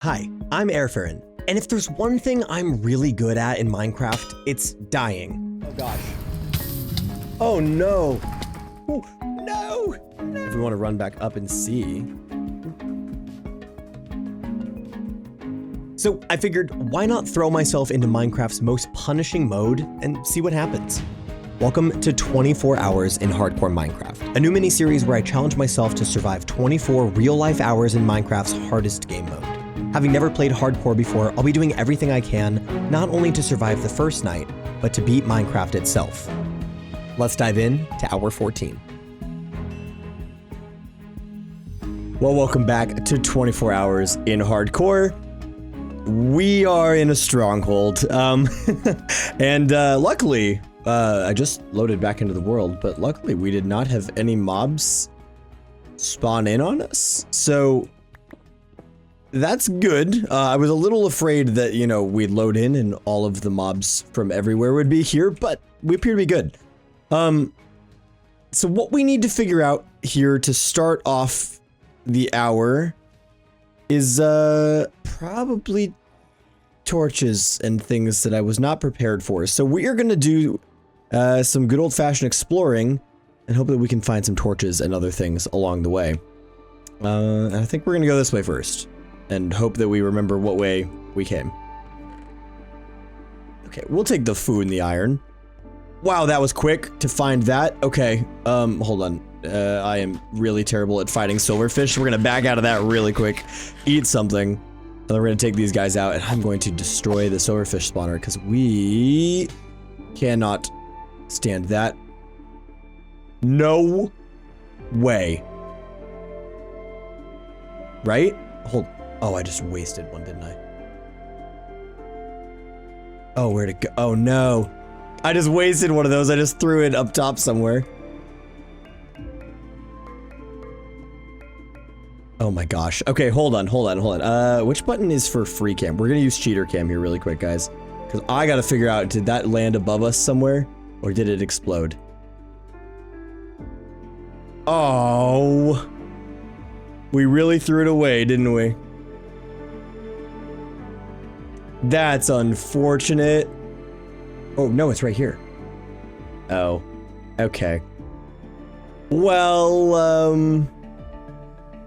Hi, I'm Erfaren, and if there's one thing I'm really good at in Minecraft, it's dying. Oh gosh. Oh no. Ooh, no! If we want to run back up and see. So I figured, why not throw myself into Minecraft's most punishing mode and see what happens? Welcome to 24 Hours in Hardcore Minecraft, a new mini-series where I challenge myself to survive 24 real-life hours in Minecraft's hardest game mode. Having never played hardcore before, I'll be doing everything I can, not only to survive the first night, but to beat Minecraft itself. Let's dive in to Hour 14. Well, welcome back to 24 Hours in Hardcore. We are in a stronghold, and luckily, I just loaded back into the world, but luckily we did not have any mobs spawn in on us, so that's good. I was a little afraid that, you know, we'd load in and all of the mobs from everywhere would be here, but we appear to be good. So what we need to figure out here to start off the hour is probably torches and things that I was not prepared for. So we are going to do some good old-fashioned exploring and hope that we can find some torches and other things along the way. I think we're going to go this way first and hope that we remember what way we came. Okay, we'll take the food and the iron. Wow, that was quick to find that. Okay, hold on. I am really terrible at fighting silverfish. We're gonna back out of that really quick, eat something, and then we're gonna take these guys out, and I'm going to destroy the silverfish spawner because we cannot stand that. No way. Right? Hold. Oh, I just wasted one, didn't I? Oh, where'd it go? Oh no. I just wasted one of those. I just threw it up top somewhere. Oh my gosh. Okay, hold on. Which button is for free cam? We're gonna use cheater cam here really quick, guys. Because I gotta figure out, did that land above us somewhere? Or did it explode? Oh. We really threw it away, didn't we? That's unfortunate. Oh, no, it's right here. Oh, okay. Well,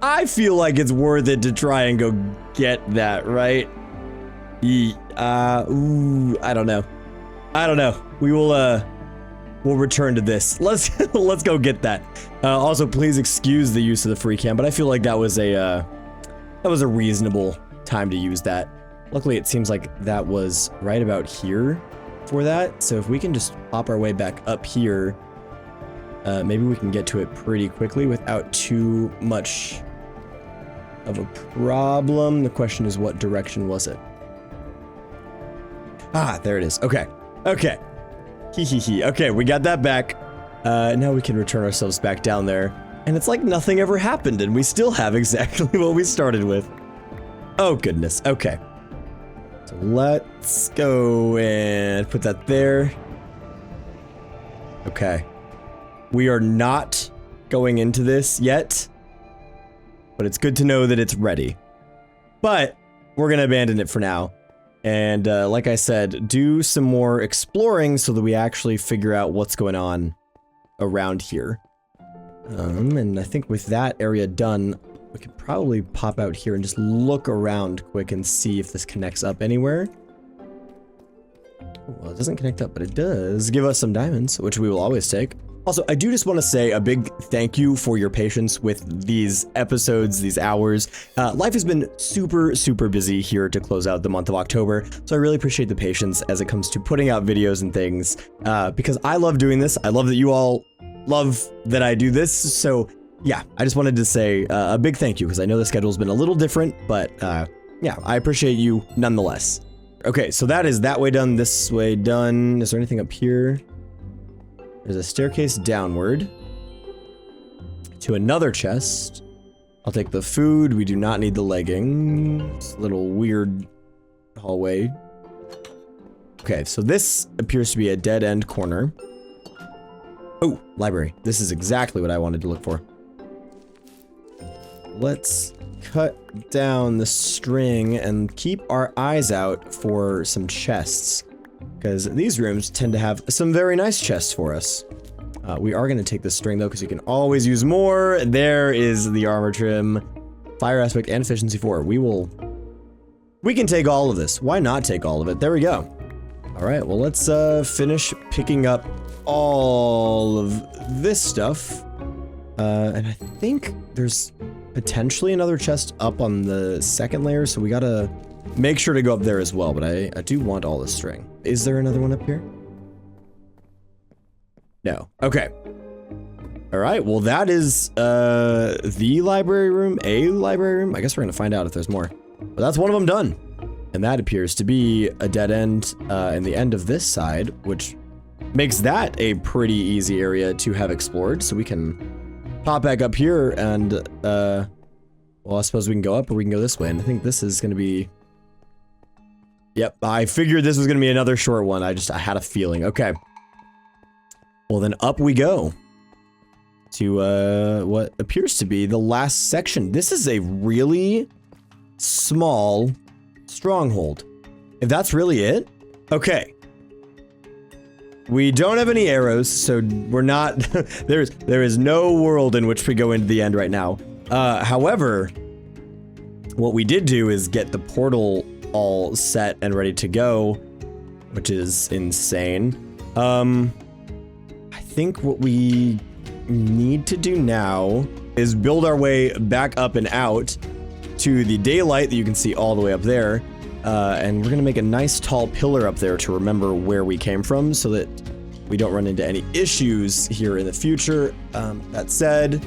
I feel like it's worth it to try and go get that, right? Ooh, I don't know. We will, we'll return to this. Let's go get that. Also, please excuse the use of the free cam, but I feel like that was a reasonable time to use that. Luckily, it seems like that was right about here for that. So if we can just pop our way back up here, maybe we can get to it pretty quickly without too much of a problem. The question is, what direction was it? Ah, there it is. Okay. Okay, we got that back. Now we can return ourselves back down there. And it's like nothing ever happened, and we still have exactly what we started with. Oh, goodness. Okay. So let's go and put that there. Okay. We are not going into this yet, but it's good to know that it's ready. But we're going to abandon it for now. And like I said, do some more exploring so that we actually figure out what's going on around here. And I think with that area done, we could probably pop out here and just look around quick and see if this connects up anywhere. Well, it doesn't connect up, but it does give us some diamonds, which we will always take. Also, I do just want to say a big thank you for your patience with these episodes, these hours. Life has been super busy here to close out the month of October, so I really appreciate the patience as it comes to putting out videos and things, because I love doing this. I love that you all love that I do this, so yeah, I just wanted to say a big thank you, because I know the schedule's been a little different, but yeah, I appreciate you nonetheless. Okay, so that is that way done, this way done. Is there anything up here? There's a staircase downward to another chest. I'll take the food. We do not need the leggings. It's a little weird hallway. Okay, so this appears to be a dead-end corner. Oh, library. This is exactly what I wanted to look for. Let's cut down the string and keep our eyes out for some chests, because these rooms tend to have some very nice chests for us. We are going to take this string though, because you can always use more. There is the armor trim, fire aspect, and efficiency 4. We can take all of this. Why not take all of it? There we go. All right, well, let's finish picking up all of this stuff. And I think there's potentially another chest up on the second layer, so we gotta make sure to go up there as well, but I do want all this string. Is there another one up here? No. Okay. All right, well, that is the library room, a library room. I guess we're gonna find out if there's more. But that's one of them done. And that appears to be a dead end in the end of this side, which makes that a pretty easy area to have explored. So we can pop back up here and, well, I suppose we can go up or we can go this way. And I think this is going to be... Yep, I figured this was going to be another short one. I had a feeling. Okay. Well, then up we go to what appears to be the last section. This is a really small stronghold. If that's really it, okay. We don't have any arrows, so we're not, there is no world in which we go into the end right now. However, what we did do is get the portal all set and ready to go, which is insane. I think what we need to do now is build our way back up and out to the daylight that you can see all the way up there. And we're gonna make a nice tall pillar up there to remember where we came from so that we don't run into any issues here in the future. That said,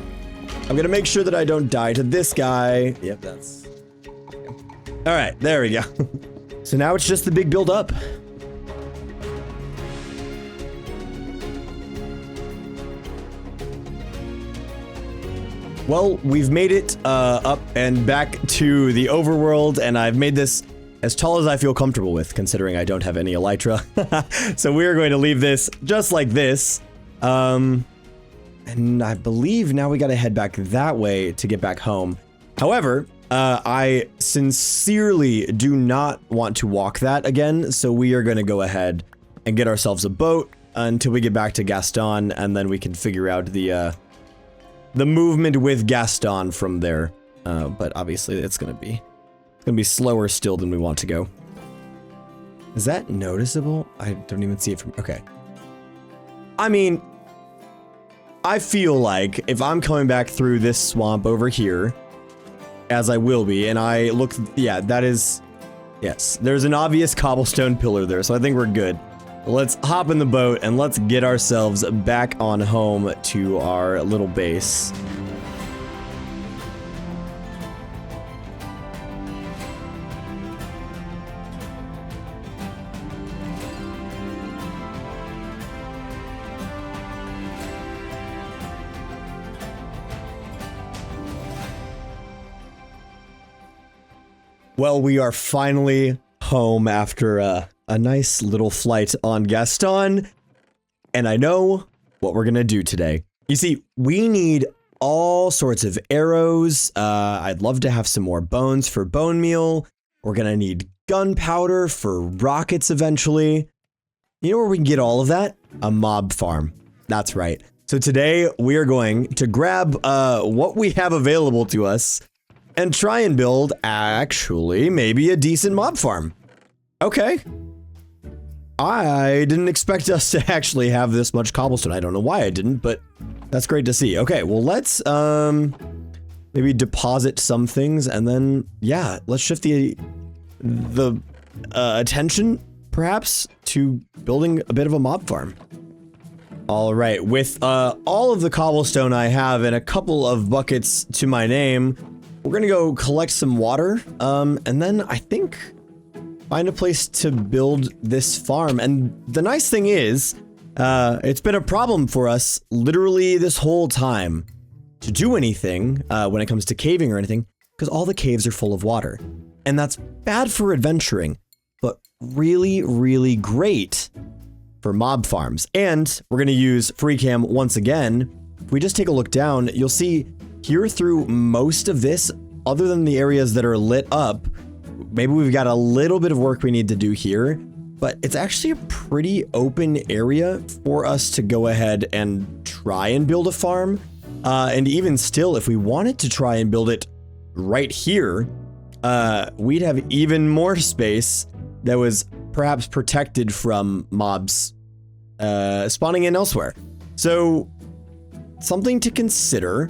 I'm gonna make sure that I don't die to this guy. Yep, that's... All right, there we go. So now it's just the big build up. Well, we've made it up and back to the overworld, and I've made this as tall as I feel comfortable with, considering I don't have any elytra. So we're going to leave this just like this. And I believe now we gotta head back that way to get back home. However, I sincerely do not want to walk that again, so we are gonna go ahead and get ourselves a boat until we get back to Gaston, and then we can figure out the movement with Gaston from there. But obviously it's gonna be slower still than we want to go. Is that noticeable? I don't even see it from... Okay. I mean, I feel like if I'm coming back through this swamp over here, as I will be, and I look... Yeah, that is... Yes, there's an obvious cobblestone pillar there, so I think we're good. Let's hop in the boat and let's get ourselves back on home to our little base. Well, we are finally home after a nice little flight on Gaston, and I know what we're gonna do today. You see, we need all sorts of arrows. I'd love to have some more bones for bone meal. We're gonna need gunpowder for rockets eventually. You know where we can get all of that? A mob farm. That's right. So today we are going to grab what we have available to us and try and build, actually, maybe a decent mob farm. Okay. I didn't expect us to actually have this much cobblestone. I don't know why I didn't, but that's great to see. Okay, well, let's maybe deposit some things, and then, yeah, let's shift the attention, perhaps, to building a bit of a mob farm. All right, with all of the cobblestone I have and a couple of buckets to my name, we're gonna go collect some water, and then I think find a place to build this farm. And the nice thing is, it's been a problem for us literally this whole time to do anything when it comes to caving or anything, because all the caves are full of water. And that's bad for adventuring, but really, really great for mob farms. And we're gonna use free cam once again. If we just take a look down, you'll see here through most of this, other than the areas that are lit up, maybe we've got a little bit of work we need to do here, but it's actually a pretty open area for us to go ahead and try and build a farm. And even still, if we wanted to try and build it right here, we'd have even more space that was perhaps protected from mobs spawning in elsewhere. So something to consider.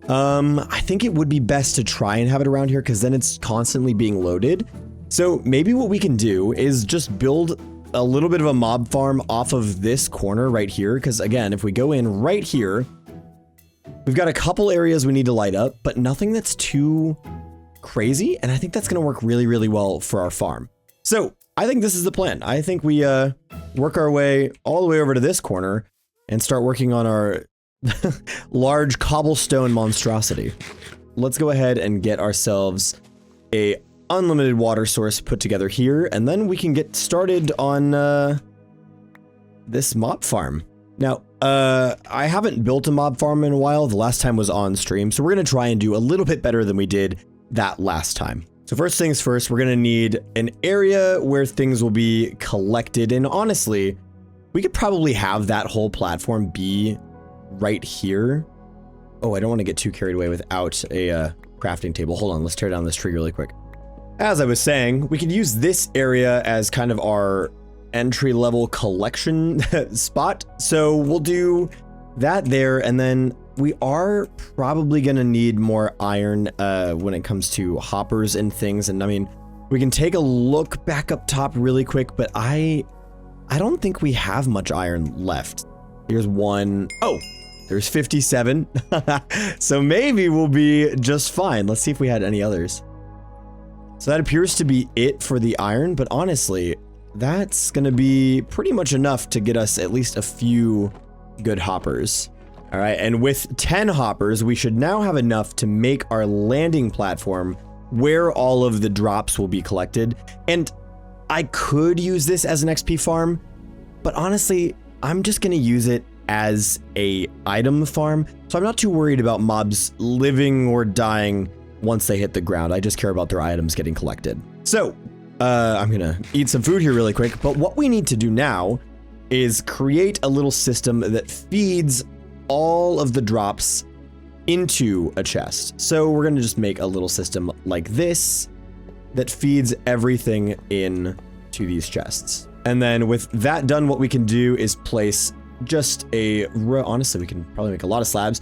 I think it would be best to try and have it around here because then it's constantly being loaded. So maybe what we can do is just build a little bit of a mob farm off of this corner right here. Because again, if we go in right here, we've got a couple areas we need to light up, but nothing that's too crazy. And I think that's going to work really, really well for our farm. So I think this is the plan. I think we work our way all the way over to this corner and start working on our large cobblestone monstrosity. Let's go ahead and get ourselves a unlimited water source put together here, and then we can get started on this mob farm. Now, I haven't built a mob farm in a while. The last time was on stream, so we're going to try and do a little bit better than we did that last time. So first things first, we're going to need an area where things will be collected, and honestly, we could probably have that whole platform be right here. Oh, I don't want to get too carried away without a crafting table. Hold on, let's tear down this tree really quick. As I was saying, we could use this area as kind of our entry-level collection spot. So we'll do that there, and then we are probably going to need more iron when it comes to hoppers and things. And I mean, we can take a look back up top really quick, but I don't think we have much iron left. Here's one. Oh, there's 57. So maybe we'll be just fine. Let's see if we had any others. So that appears to be it for the iron, but honestly, that's going to be pretty much enough to get us at least a few good hoppers. All right, and with 10 hoppers, we should now have enough to make our landing platform where all of the drops will be collected. And I could use this as an XP farm, but honestly, I'm just going to use it as a item farm. So I'm not too worried about mobs living or dying once they hit the ground. I just care about their items getting collected. So I'm gonna eat some food here really quick, but what we need to do now is create a little system that feeds all of the drops into a chest. So we're gonna just make a little system like this that feeds everything in to these chests. And then with that done, what we can do is place just a row. Honestly, we can probably make a lot of slabs.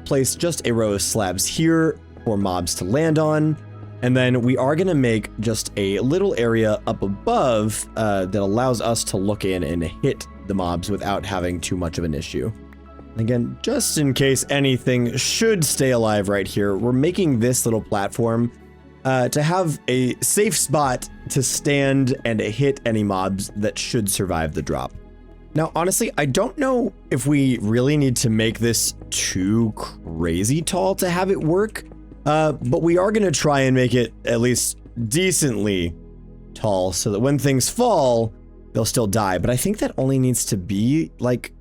Place just a row of slabs here for mobs to land on. And then we are going to make just a little area up above that allows us to look in and hit the mobs without having too much of an issue. Again, just in case anything should stay alive right here, we're making this little platform to have a safe spot to stand and hit any mobs that should survive the drop. Now, honestly, I don't know if we really need to make this too crazy tall to have it work, but we are going to try and make it at least decently tall so that when things fall, they'll still die. But I think that only needs to be like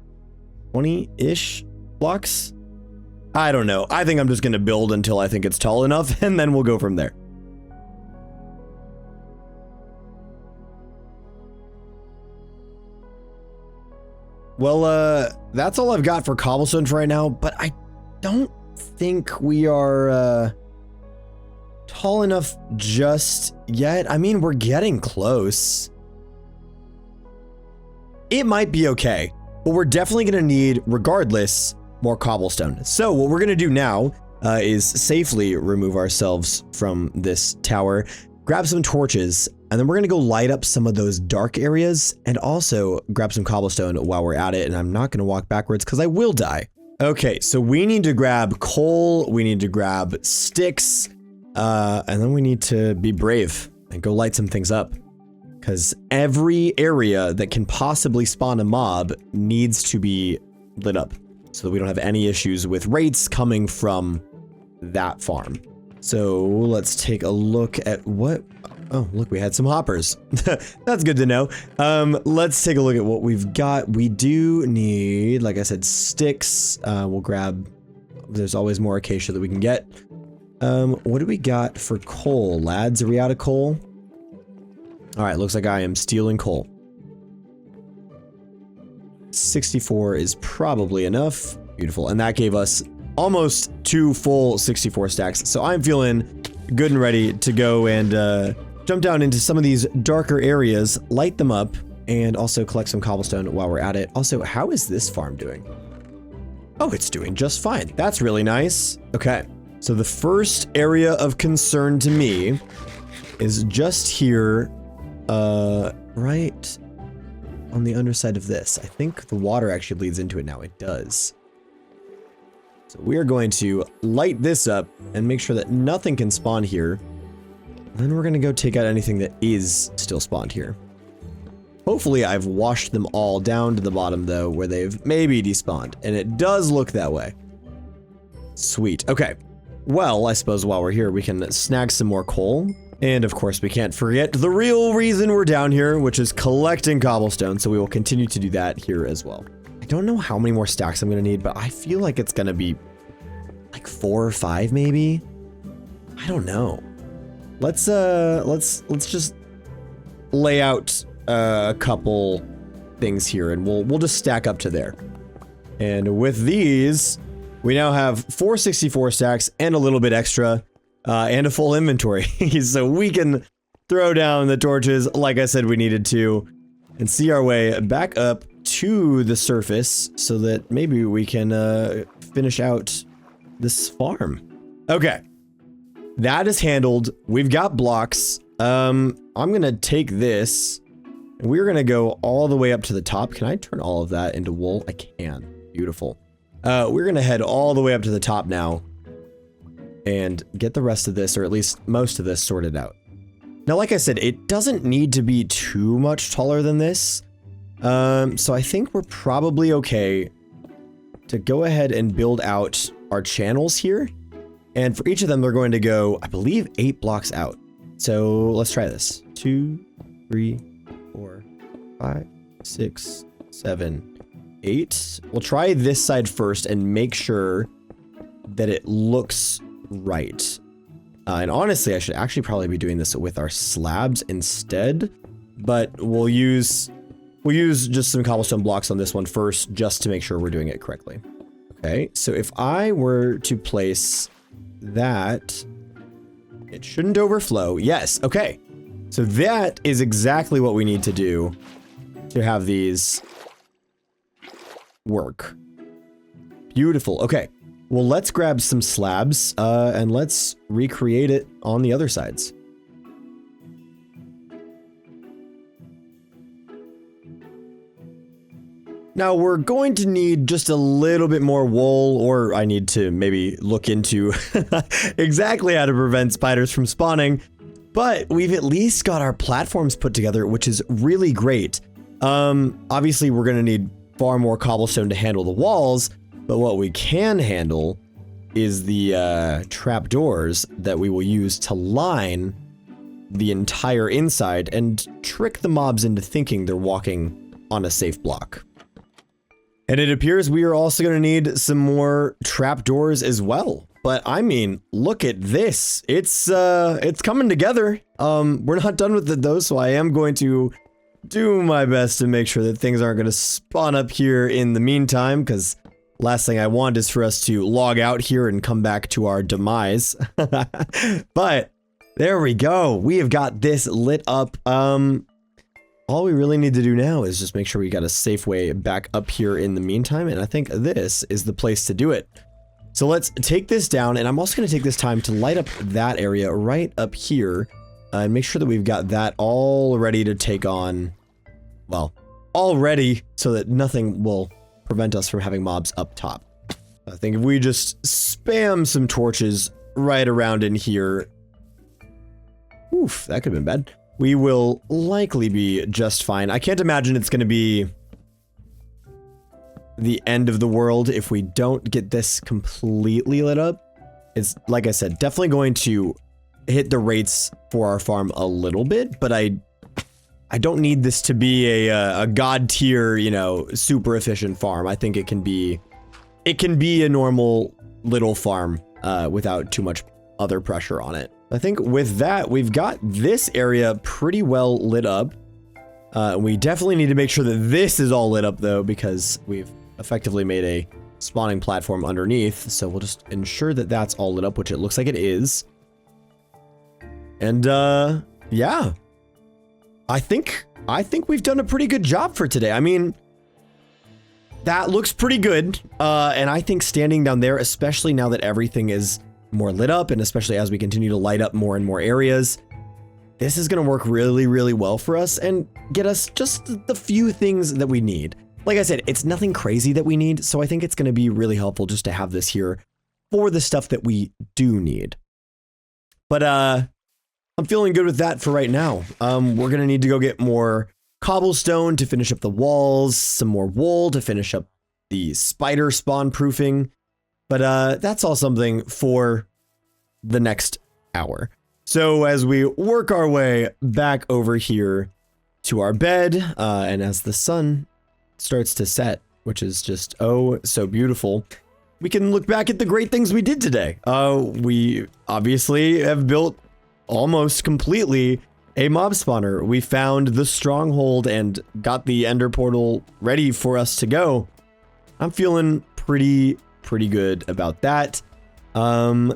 20-ish blocks. I don't know. I think I'm just going to build until I think it's tall enough, and then we'll go from there. Well, that's all I've got for cobblestone for right now, but I don't think we are tall enough just yet. I mean, we're getting close. It might be okay, but we're definitely going to need, regardless, more cobblestone. So what we're going to do now is safely remove ourselves from this tower, grab some torches, and then we're going to go light up some of those dark areas and also grab some cobblestone while we're at it. And I'm not going to walk backwards because I will die. Okay, so we need to grab coal, we need to grab sticks, and then we need to be brave and go light some things up. Because every area that can possibly spawn a mob needs to be lit up so that we don't have any issues with raids coming from that farm. So let's take a look at what... Oh, look, we had some hoppers. That's good to know. Let's take a look at what we've got. We do need, like I said, sticks. We'll grab... There's always more acacia that we can get. What do we got for coal, lads? Are we out of coal? All right, looks like I am stealing coal. 64 is probably enough. Beautiful, and that gave us almost 2 full 64 stacks. So I'm feeling good and ready to go and jump down into some of these darker areas, light them up, and also collect some cobblestone while we're at it. Also, how is this farm doing? Oh, it's doing just fine. That's really nice. Okay, so the first area of concern to me is just here, right on the underside of this. I think the water actually bleeds into it now. It does. So we are going to light this up and make sure that nothing can spawn here. Then we're going to go take out anything that is still spawned here. Hopefully I've washed them all down to the bottom though, where they've maybe despawned. And it does look that way. Sweet. Okay. Well, I suppose while we're here, we can snag some more coal. And of course, we can't forget the real reason we're down here, which is collecting cobblestone. So we will continue to do that here as well. I don't know how many more stacks I'm going to need, but I feel like it's going to be like 4 or 5 maybe. I don't know. Let's just lay out a couple things here and we'll just stack up to there. And with these, we now have 464 stacks and a little bit extra and a full inventory. So we can throw down the torches like I said we needed to and see our way back up to the surface so that maybe we can finish out this farm. Okay. That is handled. We've got blocks. I'm gonna take this and we're gonna go all the way up to the top. Can I turn all of that into wool? I can. Beautiful. We're gonna head all the way up to the top now and get the rest of this, or at least most of this, sorted out. Now, like I said, it doesn't need to be too much taller than this. So I think we're probably okay to go ahead and build out our channels here. And for each of them, they're going to go, I believe, 8 blocks out. So let's try this. 2, 3, 4, 5, 6, 7, 8. We'll try this side first and make sure that it looks right. And honestly, I should actually probably be doing this with our slabs instead. But we'll use just some cobblestone blocks on this one first, just to make sure we're doing it correctly. Okay, so if I were to place that, it shouldn't overflow. Yes, okay. So that is exactly what we need to do to have these work. Beautiful. Okay, well, let's grab some slabs and let's recreate it on the other sides. Now we're going to need just a little bit more wool, or I need to maybe look into exactly how to prevent spiders from spawning, but we've at least got our platforms put together, which is really great. Obviously we're going to need far more cobblestone to handle the walls, but what we can handle is the trapdoors that we will use to line the entire inside and trick the mobs into thinking they're walking on a safe block. And it appears we are also going to need some more trapdoors as well. But I mean, look at this. It's coming together. We're not done with it though, so I am going to do my best to make sure that things aren't going to spawn up here in the meantime, because last thing I want is for us to log out here and come back to our demise. But there we go. We have got this lit up. All we really need to do now is just make sure we got a safe way back up here in the meantime, and I think this is the place to do it. So let's take this down, and I'm also going to take this time to light up that area right up here, and make sure that we've got that all ready to take on, well, all ready so that nothing will prevent us from having mobs up top. I think if we just spam some torches right around in here, oof, that could have been bad. We will likely be just fine. I can't imagine it's going to be the end of the world if we don't get this completely lit up. It's, like I said, definitely going to hit the rates for our farm a little bit, but I don't need this to be a god tier, you know, super efficient farm. I think it can be a normal little farm without too much other pressure on it. I think with that, we've got this area pretty well lit up. We definitely need to make sure that this is all lit up though, because we've effectively made a spawning platform underneath. So we'll just ensure that that's all lit up, which it looks like it is. And yeah, I think we've done a pretty good job for today. I mean, that looks pretty good. And I think standing down there, especially now that everything is more lit up, and especially as we continue to light up more and more areas, this is going to work really, really well for us and get us just the few things that we need. Like I said, it's nothing crazy that we need, so I think it's going to be really helpful just to have this here for the stuff that we do need. But I'm feeling good with that for right now. We're going to need to go get more cobblestone to finish up the walls, some more wool to finish up the spider spawn proofing. But that's all something for the next hour. So as we work our way back over here to our bed, and as the sun starts to set, which is just, oh, so beautiful, we can look back at the great things we did today. We obviously have built almost completely a mob spawner. We found the stronghold and got the ender portal ready for us to go. I'm feeling pretty good about that. I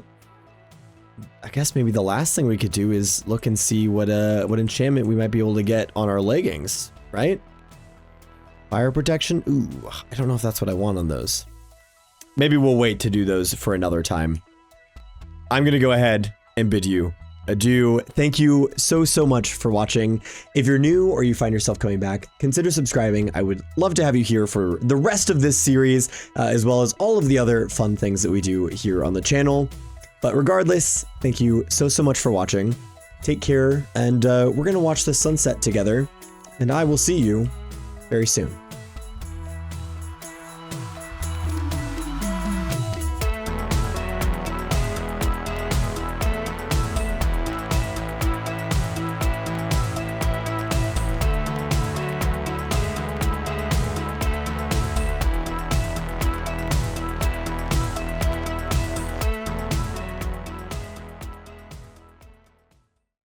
guess maybe the last thing we could do is look and see what enchantment we might be able to get on our leggings, right? Fire protection? Ooh, I don't know if that's what I want on those. Maybe we'll wait to do those for another time. I'm gonna go ahead and bid you adieu. Thank you so much for watching. If you're new or you find yourself coming back, consider subscribing. I would love to have you here for the rest of this series, as well as all of the other fun things that we do here on the channel. But regardless, thank you so much for watching. Take care, and we're gonna watch the sunset together, and I will see you very soon.